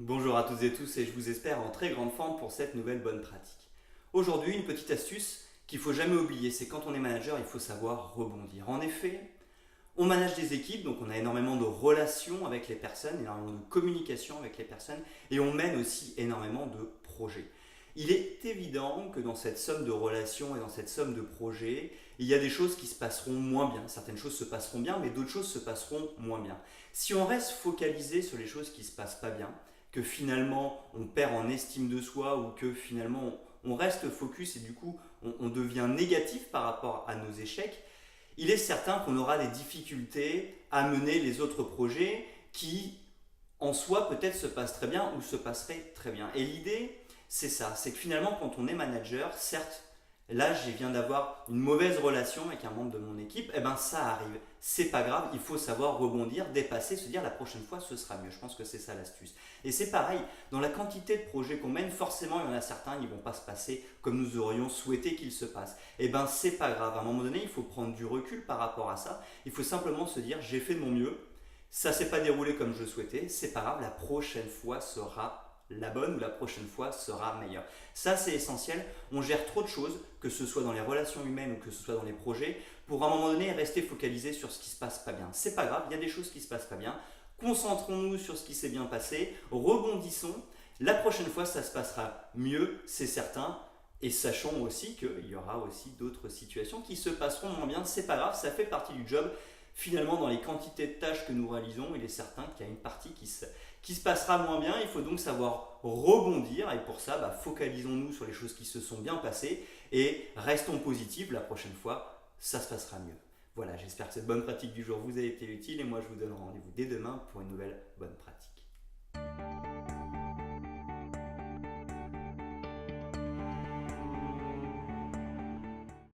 Bonjour à toutes et tous et je vous espère en très grande forme pour cette nouvelle bonne pratique. Aujourd'hui, une petite astuce qu'il ne faut jamais oublier, c'est quand on est manager, il faut savoir rebondir. En effet, on manage des équipes, donc on a énormément de relations avec les personnes, énormément de communication avec les personnes et on mène aussi énormément de projets. Il est évident que dans cette somme de relations et dans cette somme de projets, il y a des choses qui se passeront moins bien. Certaines choses se passeront bien, mais d'autres choses se passeront moins bien. Si on reste focalisé sur les choses qui ne se passent pas bien, que finalement on perd en estime de soi ou que finalement on reste focus et du coup on devient négatif par rapport à nos échecs, il est certain qu'on aura des difficultés à mener les autres projets qui en soi peut-être se passent très bien ou se passeraient très bien. Et l'idée, c'est ça, c'est que finalement quand on est manager, certes, là je viens d'avoir une mauvaise relation avec un membre de mon équipe, et ben ça arrive, c'est pas grave, il faut savoir rebondir, dépasser, se dire la prochaine fois ce sera mieux. Je pense que c'est ça l'astuce. Et c'est pareil, dans la quantité de projets qu'on mène, forcément il y en a certains, ils vont pas se passer comme nous aurions souhaité qu'ils se passent. Et ben c'est pas grave, à un moment donné il faut prendre du recul par rapport à ça, il faut simplement se dire j'ai fait de mon mieux, ça s'est pas déroulé comme je le souhaitais, c'est pas grave, la prochaine fois sera la bonne ou la prochaine fois sera meilleure. Ça c'est essentiel, on gère trop de choses, que ce soit dans les relations humaines ou que ce soit dans les projets, pour à un moment donné rester focalisé sur ce qui se passe pas bien. C'est pas grave, il y a des choses qui se passent pas bien, concentrons-nous sur ce qui s'est bien passé, rebondissons, la prochaine fois ça se passera mieux, c'est certain, et sachons aussi qu'il y aura aussi d'autres situations qui se passeront moins bien, c'est pas grave, ça fait partie du job. Finalement, dans les quantités de tâches que nous réalisons, il est certain qu'il y a une partie qui se passera moins bien. Il faut donc savoir rebondir et pour ça, focalisons-nous sur les choses qui se sont bien passées et restons positifs. La prochaine fois, ça se passera mieux. Voilà, j'espère que cette bonne pratique du jour vous a été utile et moi je vous donne rendez-vous dès demain pour une nouvelle bonne pratique.